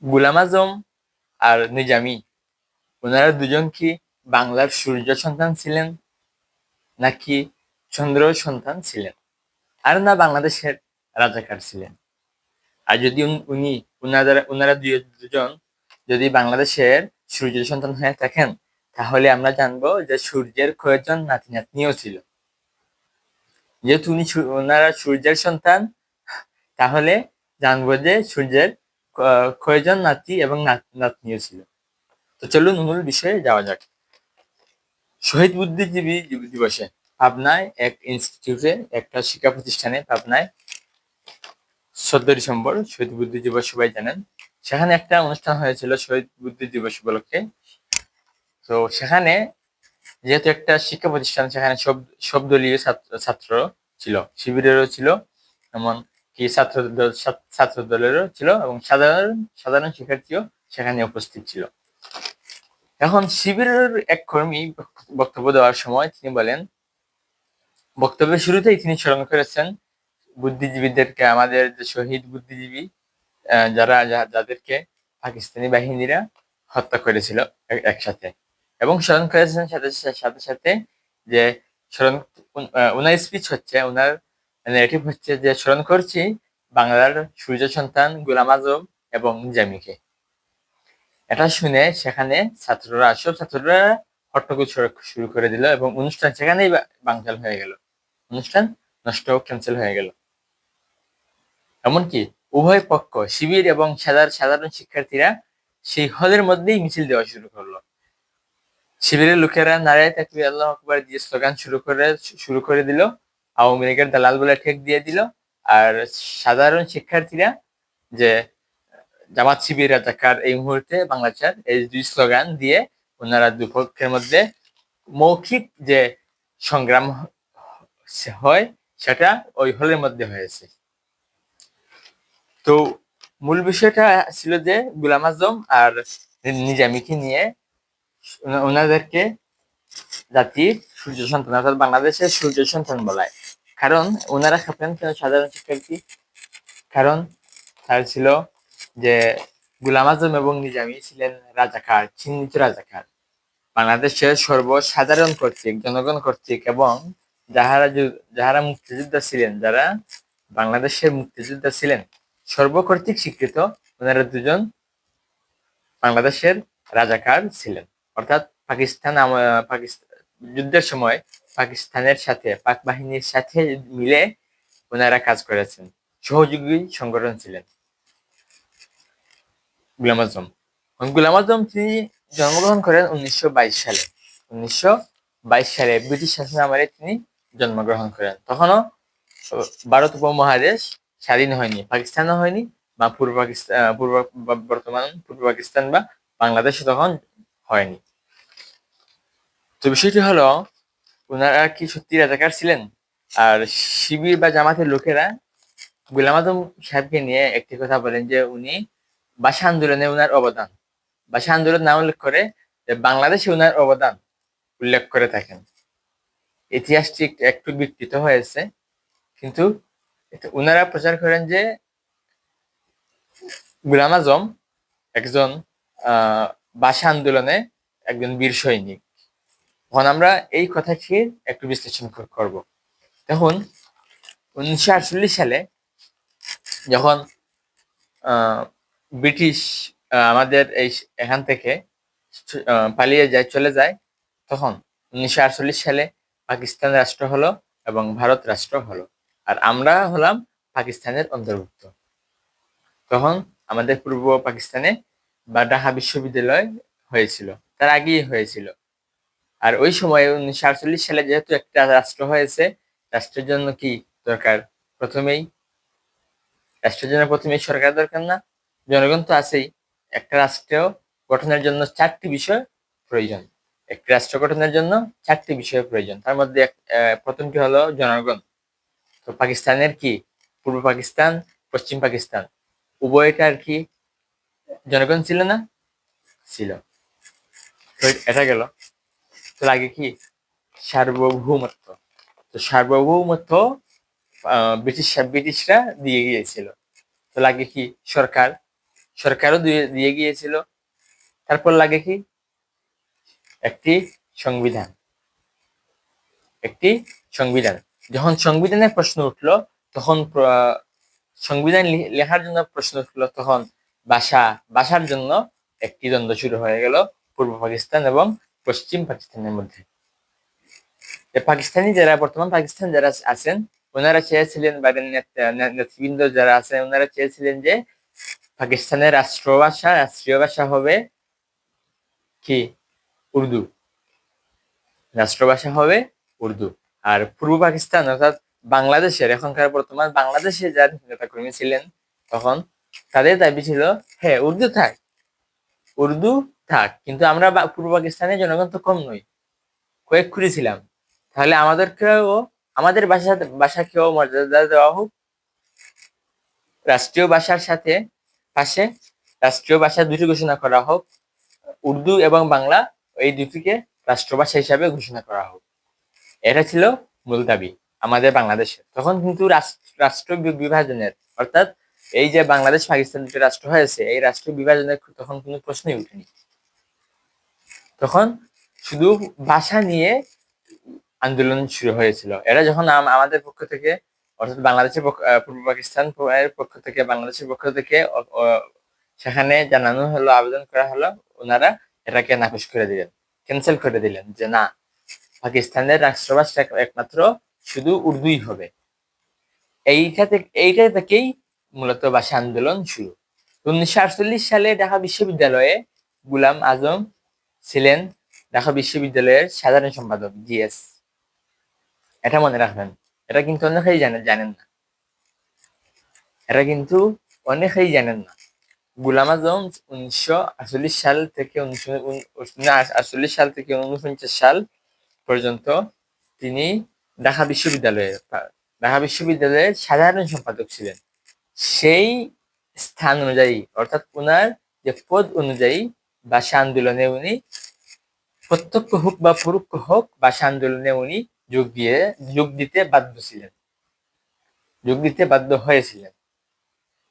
গোলাম আজম আর নিজামী, ওনারা দুজন কি বাংলার সূর্য সন্তান ছিলেন নাকি চন্দ্র সন্তান ছিলেন, আর না বাংলাদেশের রাজাকার ছিলেন? আর যদি উনি ওনারা দুজন যদি বাংলাদেশের সূর্যের সন্তান হয়ে থাকেন, তাহলে আমরা জানবো যে সূর্যের কয়েকজন নাতি নাতনিও ছিল। যেহেতু ওনারা সূর্যের সন্তান, তাহলে জানবো যে সূর্যের কয়েকজন নাতি এবং নাতনিও ছিল। তো চলুন মূল বিষয়ে যাওয়া যাক। শহীদ বুদ্ধিজীবী দিবসে পাবনায় এক ইনস্টিটিউটে, একটা শিক্ষা প্রতিষ্ঠানে পাবনায় 14 ডিসেম্বর শহীদ বুদ্ধি দিবস, সবাই জানেন। সেখানে একটা অনুষ্ঠান হয়েছিল শহীদ বুদ্ধি দিবস উপলক্ষে। তো সেখানে যেহেতু একটা শিক্ষা প্রতিষ্ঠান, সেখানে সব দলীয় ছাত্র ছিল, শিবিরেরও ছিল, এমন কি ছাত্র দলেরও ছিল, এবং সাধারণ শিক্ষার্থীও সেখানে উপস্থিত ছিল। এখন শিবিরের এক কর্মী বক্তব্য দেওয়ার সময় তিনি বলেন, বক্তব্যের শুরুতেই তিনি স্মরণ করেছেন বুদ্ধিজীবীদেরকে, আমাদের যে শহীদ বুদ্ধিজীবী যাদেরকে পাকিস্তানি বাহিনীরা হত্যা করেছিল একসাথে, এবং স্মরণ করেছেন সাথে সাথে যে ওনার স্পিচ হচ্ছে, ওনার নেগেটিভ হচ্ছে যে স্মরণ করছি বাংলার সূর্য সন্তান গোলাম আজম এবং নিজামীকে। এটা শুনে সেখানে সব ছাত্ররা হট্টগোল শুরু করে দিল, এবং অনুষ্ঠান সেখানেই বানচাল হয়ে গেল, অনুষ্ঠান নষ্ট ক্যান্সেল হয়ে গেল। এমনকি উভয় পক্ষ, শিবির এবং সাধারণ শিক্ষার্থীরা সেই হলের মধ্যেই মিছিল দেওয়া শুরু করলো। শিবিরের লোকেরা নারায়ে তাকবীর, আল্লাহু আকবার দিয়ে স্লোগান শুরু করে দিল, আওয়ামী লীগের দালাল বলে ঠেক দিয়ে দিল। আর সাধারণ শিক্ষার্থীরা যে জামাত শিবির রাজাকার, এই মুহূর্তে বাংলা চার, এই দুই স্লোগান দিয়ে ওনারা দুপক্ষের মধ্যে মৌখিক যে সংগ্রাম হয়, সেটা ওই হলের মধ্যে হয়েছে। তো মূল বিষয়টা ছিল যে গোলাম আজম আর নিজামীকে নিয়ে ওনাদেরকে জাতির সূর্য সন্তান, অর্থাৎ বাংলাদেশের সূর্য সন্তান বলায়। কারণ ওনারা খেপেন কেন সাধারণ শিক্ষার্থী? কারণ তার ছিল যে গোলাম আজম এবং নিজামী ছিলেন রাজাকার, চিহ্নিত রাজাকার, বাংলাদেশের সর্বসাধারণ কর্তৃক, জনগণ কর্তৃক, এবং যাহারা মুক্তিযোদ্ধা ছিলেন, যারা বাংলাদেশের মুক্তিযোদ্ধা ছিলেন, সর্বকর্তৃক স্বীকৃত ওনারা দুজন বাংলাদেশের রাজাকার ছিলেন। অর্থাৎ পাকিস্তান যুদ্ধের সময় পাকিস্তানের সাথে, পাক বাহিনীর সাথে মিলে ওনারা কাজ করেছেন, সহযোগী সংগঠন ছিলেন গোলাম আজম। গোলাম আজম তিনি জন্মগ্রহণ করেন 1922 সালে। 1922 সালে ব্রিটিশ শাসন আমলে তিনি জন্মগ্রহণ করেন। তখনও ভারত উপমহাদেশ স্বাধীন হয়নি, পাকিস্তানও হয়নি, বা বর্তমান পূর্ব পাকিস্তান বা বাংলাদেশ তখন হয়নি। তো বিষয়টি হলো, ওনারা কি সত্যি রাজাকার ছিলেন? আর শিবির বা জামাতের লোকেরা গোলাম আজম সাহেবকে নিয়ে একটি কথা বলেন যে উনি ভাষা আন্দোলনে ওনার অবদান, ভাষা আন্দোলন না উল্লেখ করে বাংলাদেশে ওনার অবদান উল্লেখ করে থাকেন। ইতিহাসটি একটু বিকৃত হয়েছে, কিন্তু ওনারা প্রচার করেন যে গোলাম আজম একজন ভাষা আন্দোলনে একজন বীর সৈনিক। এখন আমরা এই কথাটি একটু বিশ্লেষণ করব। দেখুন, 1948 সালে যখন ব্রিটিশ আমাদের এখান থেকে পালিয়ে যায়, চলে যায়, তখন 1948 সালে পাকিস্তান রাষ্ট্র হলো এবং ভারত রাষ্ট্র হলো, আর আমরা হলাম পাকিস্তানের অন্তর্ভুক্ত। তখন আমাদের পূর্ব পাকিস্তানে বা ঢাকা বিশ্ববিদ্যালয় হয়েছিল, তার আগেই হয়েছিল। আর ওই সময় 1948 সালে যেহেতু একটা রাষ্ট্র হয়েছে, রাষ্ট্রের জন্য কি দরকার? রাষ্ট্রের জন্য প্রথমেই সরকার দরকার না? জনগণ তো আছেই। একটা রাষ্ট্র গঠনের জন্য 4টি বিষয় প্রয়োজন। একটি রাষ্ট্র গঠনের জন্য 4টি বিষয় প্রয়োজন, তার মধ্যে প্রথমটি হলো জনগণ। তো পাকিস্তানের কি পূর্ব পাকিস্তান, পশ্চিম পাকিস্তান, উভয়টার কি জনগণ ছিল না? ছিল। তো এটা গেল। তো লাগে কি সার্বভৌমত্ব। তো সার্বভৌমত্ব ব্রিটিশরা দিয়ে গিয়েছিল। তো লাগে কি সরকার, সরকারও দিয়ে গিয়েছিল। তারপর লাগে কি একটি সংবিধান। একটি সংবিধান যখন সংবিধানের প্রশ্ন উঠলো তখন সংবিধান লেখার জন্য প্রশ্ন উঠলো তখন ভাষার জন্য একটি দ্বন্দ্ব শুরু হয়ে গেল পূর্ব পাকিস্তান এবং পশ্চিম পাকিস্তানের মধ্যে। পাকিস্তানি যারা বর্তমান পাকিস্তান যারা আছেন ওনারা চেয়েছিলেন, বাইরের নেতৃবৃন্দ যারা আছেন ওনারা চেয়েছিলেন যে পাকিস্তানের রাষ্ট্রীয় ভাষা হবে কি উর্দু, রাষ্ট্রভাষা হবে উর্দু। আর পূর্ব পাকিস্তান অর্থাৎ বাংলাদেশের এখনকার বর্তমান বাংলাদেশে যারা নেতাকর্মী ছিলেন তখন তাদের দাবি ছিল হ্যাঁ উর্দু থাক, কিন্তু আমরা পূর্ব পাকিস্তানের জনগণ তো কম নই, কয়েক কোটি ছিলাম, তাহলে আমাদেরকেও আমাদের ভাষাকেও মর্যাদা দেওয়া হোক। রাষ্ট্রীয় ভাষার সাথে পাশে রাষ্ট্রীয় ভাষা দুটি ঘোষণা করা হোক, উর্দু এবং বাংলা এই দুটিকে রাষ্ট্রভাষা হিসাবে ঘোষণা করা হোক। এটা ছিল মূল দাবি আমাদের বাংলাদেশে। তখন কিন্তু রাষ্ট্র বিভাজনের অর্থাৎ এই যে বাংলাদেশ পাকিস্তান দুটি রাষ্ট্র হয়েছে এই রাষ্ট্র বিভাজনের তখন কোনো প্রশ্নই উঠেনি। তখন শুধু ভাষা নিয়ে আন্দোলন শুরু হয়েছিল। এরা যখন আমাদের পক্ষ থেকে অর্থাৎ বাংলাদেশের পূর্ব পাকিস্তান পক্ষ থেকে বাংলাদেশের পক্ষ থেকে সেখানে জানানো হলো, আবেদন করা হলো, ওনারা এটাকে নাকচ করে দিলেন, ক্যান্সেল করে দিলেন যে না, পাকিস্তানের রাষ্ট্রভাষা একমাত্র শুধু উর্দুই হবে। এইটা থেকেই মূলত ভাষা আন্দোলন শুরু। 1948 সালে ঢাকা বিশ্ববিদ্যালয়ে গুলাম আজম ছিলেন ঢাকা বিশ্ববিদ্যালয়ের সাধারণ সম্পাদক জিএস। এটা মনে রাখবেন, এটা কিন্তু অনেকেই জানেন না, এটা কিন্তু অনেকেই জানেন না। গুলাম আজম 1948 সাল থেকে 1949 সাল পর্যন্ত তিনি ঢাকা বিশ্ববিদ্যালয়ের সাধারণ সম্পাদক ছিলেন। সেই স্থান অনুযায়ী অর্থাৎ ওনার যে পদ অনুযায়ী ভাষা আন্দোলনে উনি প্রত্যক্ষ হোক বা পরোক্ষ হোক ভাষা আন্দোলনে উনি যোগ দিতে বাধ্য হয়েছিলেন,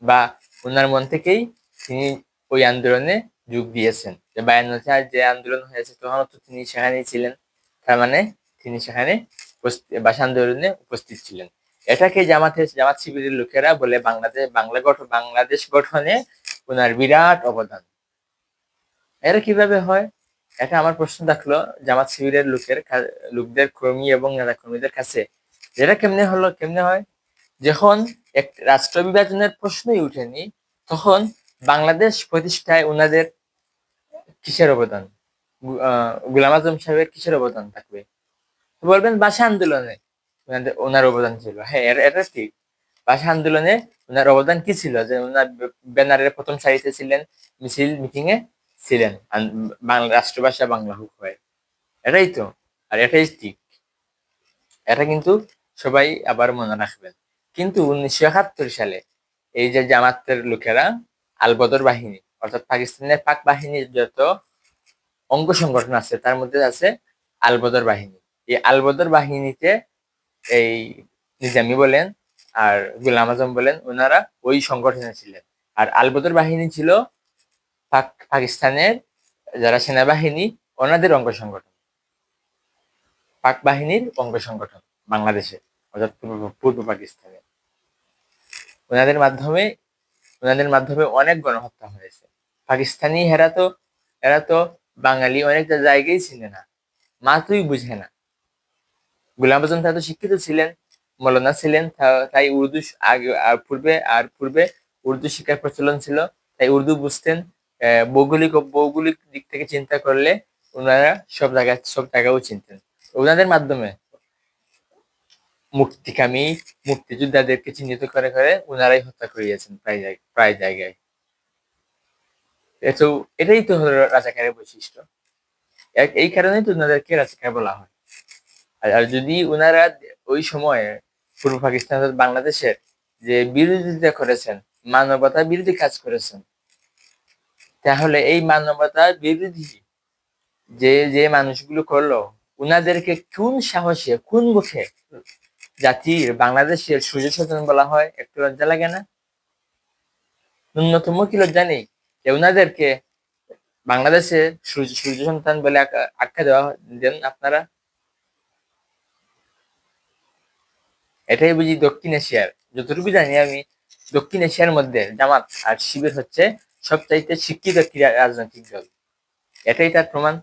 বা ওনার মন থেকেই তিনি ওই আন্দোলনে যোগ দিয়েছেন। যে 52 যে আন্দোলন হয়েছে তখন তো তিনি সেখানেই ছিলেন, তার মানে তিনি সেখানে ভাষা আন্দোলনে উপস্থিত ছিলেন। এটাকে জামাত শিবিরের লোকেরা বলে বাংলাদেশ গঠনে ওনার বিরাট অবদান। এটা কিভাবে হয়? এটা আমার প্রশ্ন থাকলো জামাত শিবিরের লোকদের কর্মী এবং নেতা কর্মীদের কাছে, যেটা কেমনে হয়, যখন এক রাষ্ট্র বিভাজনের প্রশ্নই উঠেনি তখন বাংলাদেশ প্রতিষ্ঠায় ওনাদের কিসের অবদান, গোলাম আজম সাহেবের কিসের অবদান থাকবে? বলবেন ভাষা আন্দোলনে ওনার অবদান ছিল। হ্যাঁ, এটা ঠিক। ভাষা আন্দোলনে ওনার অবদান কি ছিল? যে ওনার ব্যানারের প্রথম সারিতে ছিলেন, মিটিং এ ছিলেন, রাষ্ট্রভাষা বাংলা হোক হয়, এটাই তো, আর এটাই ঠিক। এটা কিন্তু সবাই আবার মনে রাখবেন। কিন্তু 1971 সালে এই যে জামাতের লোকেরা আলবদর বাহিনী অর্থাৎ পাকিস্তানের পাক বাহিনীর যত অঙ্গ সংগঠন আছে তার মধ্যে আছে আলবদর বাহিনী। এই আলবদর বাহিনীতে এই নিজামী বলেন আর গোলাম আজম বলেন ওনারা ওই সংগঠনে ছিলেন। আর আলবদর বাহিনী ছিল পাকিস্তানের যারা সেনাবাহিনী ওনাদের অঙ্গ সংগঠন, পাক বাহিনীর অঙ্গ সংগঠন বাংলাদেশে অর্থাৎ পূর্ব পাকিস্তানে। ওনাদের মাধ্যমে অনেক গণহত্যা হয়েছে। পাকিস্তানি এরা তো বাঙালি অনেকটা জায়গায় চিনে না, মাতুই বুঝে না। গোলাম আজম তো শিক্ষিত ছিলেন, মৌলানা ছিলেন, তাই উর্দু পূর্বে উর্দু শিক্ষার প্রচলন ছিল, তাই উর্দু বুঝতেন। ভৌগোলিক দিক থেকে চিন্তা করলে ওনারা সব জায়গাও চিনতেন। ওনাদের মাধ্যমে মুক্তিযোদ্ধাদেরকে চিহ্নিত করে ওনারাই হত্যা করিয়েছেন প্রায় জায়গায়। এটাই তো হলো রাজাকারের বৈশিষ্ট্য। এই কারণেই তো ওনাদেরকে রাজাকার বলা হয়। আর যদি ওনারা ওই সময়ে পূর্ব পাকিস্তান বাংলাদেশের যে বিরোধিতা করেছেন, মানবতা বিরোধী কাজ করেছেন, তাহলে এই মানবতা বিরোধী যে মানুষগুলো করলো ওনাদেরকে কোন সাহসে কোন মুখে জাতির বাংলাদেশের সূর্য সচেতন বলা হয়? একটু লজ্জা লাগে না? ন্যূনতম কি লজ্জা নেই? যে ওনাদেরকে বাংলাদেশে সূর্য সন্তান বলে আখ্যা দেওয়া দেন আপনারা। এটাই বুঝি দক্ষিণ এশিয়ার, যতটুকু জানি আমি, দক্ষিণ এশিয়ার মধ্যে জামাত আর শিবির হচ্ছে সবচাইতে শিক্ষিত রাজনৈতিক দল। এটাই তার প্রমাণ।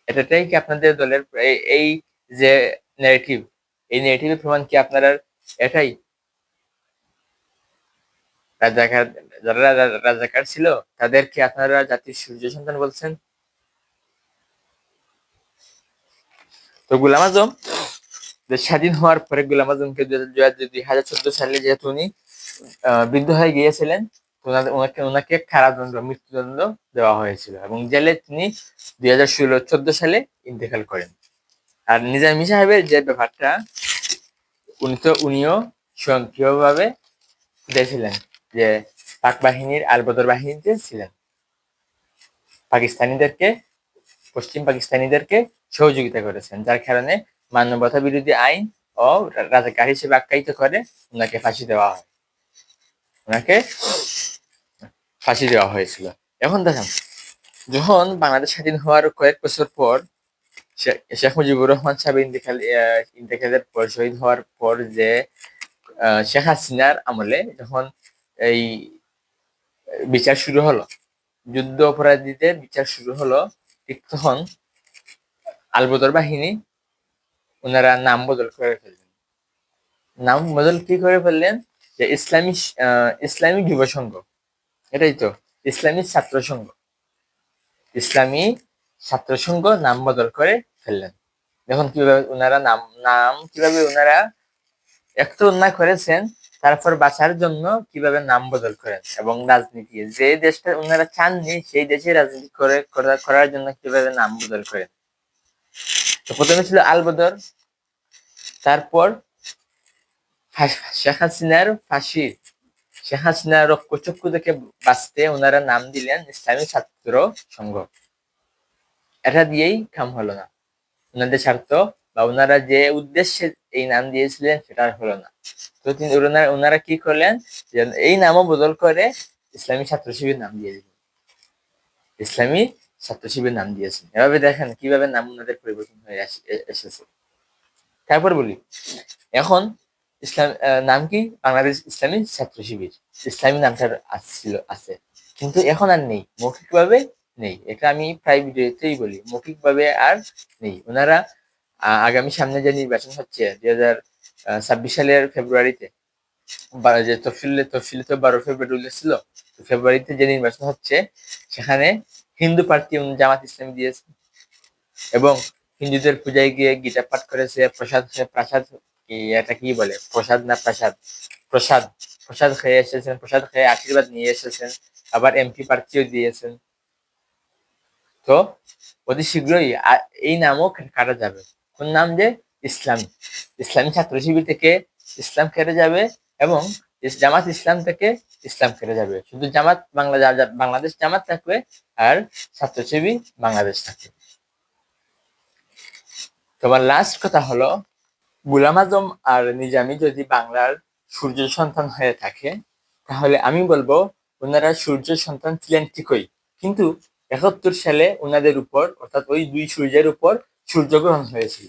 এটাই কি আপনাদের দলের এই যে ন্যারেটিভ, এই ন্যারেটিভের প্রমাণ কি আপনারা এটাই? রাজাকার, যারা রাজাকার ছিল তাদেরকে আপনারা জাতির সূর্য সন্তান বলছেন। তো গোলাম আজম স্বাধীন হওয়ার পরে গোলাম আজমকে 2014 সালে যেহেতু উনি বৃদ্ধ হয়ে গিয়েছিলেন, ওনাকে কারাদণ্ড, মৃত্যুদণ্ড দেওয়া হয়েছিল এবং জেলে তিনি 2014 সালে ইন্তেকাল করেন। আর নিজামী সাহেবের যে ব্যাপারটা, উনিও স্বয়ংক্রিয়ভাবে দিয়েছিলেন যে পাক বাহিনীর আলবদর বাহিনীতে ছিলেন, পশ্চিম পাকিস্তানিদেরকে সহযোগিতা করেছেন, যার কারণে মানবতা বিরোধী আইন ও রাজাকার হিসেবে আখ্যায়িত করে ওনাকে ফাঁসি দেওয়া হয়েছিল। এখন দেখেন, যখন বাংলাদেশ স্বাধীন হওয়ার কয়েক বছর পর শেখ মুজিবুর রহমান সাহেব ইন্তেকালের পর, শহীদ হওয়ার পর, যে শেখ হাসিনার আমলে যখন এই বিচার শুরু হলো, যুদ্ধ অপরাধীদের বিচার শুরু হলো, ঠিক তখন আলবদর বাহিনী ওনারা নাম বদল করে ফেললেন। নাম বদল কি করে ফেললেন? যে ইসলামী যুব সংঘ, এটাই তো ইসলামী ছাত্র সংঘ, ইসলামী ছাত্র সংঘ নাম বদল করে ফেললেন। দেখুন কিভাবে ওনারা কিভাবে ওনারা একটু অন্যায় করেছেন, তারপর বাঁচার জন্য কিভাবে নাম বদল করেন, এবং রাজনীতি যে দেশটা ওনারা চাননি সেই দেশে রাজনীতি করার জন্য কিভাবে নাম বদল করেন। তো প্রথমে ছিল আলবদর, তারপর শেখ হাসিনার ফাঁসি, শেখ হাসিনার রক্তচক্ষু থেকে বাঁচতে ওনারা নাম দিলেন ইসলামী ছাত্র সংঘ। এটা দিয়েই কাম হলো না, ওনাদের স্বার্থ বা ওনারা যে উদ্দেশ্যে এই নাম দিয়েছিলেন সেটা হলো না। তো ওনারা কি করলেন, যে এই নামও বদল করে ইসলামী ছাত্র শিবির নাম দিয়ে দিলেন, ইসলামী ছাত্র শিবির নাম দিয়েছেন। এভাবে দেখেন কিভাবে নাম ওনাদের পরিবর্তন হয়ে এসেছে। তারপর বলি, এখন ইসলাম নাম কি? বাংলাদেশ ইসলামী ছাত্র শিবির, ইসলামী নামটা আছে, কিন্তু এখন আর নেই, মৌখিকভাবে নেই। এটা আমি প্রায় ভিডিওতেই বলি, মৌখিকভাবে আর নেই। ওনারা আগামী সামনে যে নির্বাচন হচ্ছে 2026 সালের ফেব্রুয়ারিতে, যে তফসিলে তো 12 ফেব্রুয়ারি উল্লেখ ছিল, ফেব্রুয়ারিতে যে নির্বাচন হচ্ছে সেখানে হিন্দু প্রার্থী জামাত ইসলামী দিয়েছে, এবং হিন্দুদের পূজায় গিয়ে গীতা পাঠ করেছে, প্রসাদ এটা কি বলে, প্রসাদ না প্রাসাদ, প্রসাদ প্রসাদ খেয়ে এসেছেন, প্রসাদ খেয়ে আশীর্বাদ নিয়ে এসেছেন, আবার এমপি প্রার্থীও দিয়েছেন। তো অতি শীঘ্রই এই নামও কাটা যাবে। কোন নাম? যে ইসলামী ছাত্র শিবির থেকে ইসলাম কেটে যাবে, এবং জামাত ইসলাম থেকে ইসলাম কেটে যাবে। শুধু বাংলাদেশ জামাত থাকবে, আর ছাত্র শিবির বাংলাদেশ থাকবে। তোমার লাস্ট কথা হলো, গোলাম আজম আর নিজামী যদি বাংলার সূর্য সন্তান হয়ে থাকে, তাহলে আমি বলবো ওনারা সূর্য সন্তান ছিলেন ঠিকই, কিন্তু 71 সালে ওনাদের উপর, অর্থাৎ ওই দুই সূর্যের উপর সূর্যগ্রহণ হয়েছিল।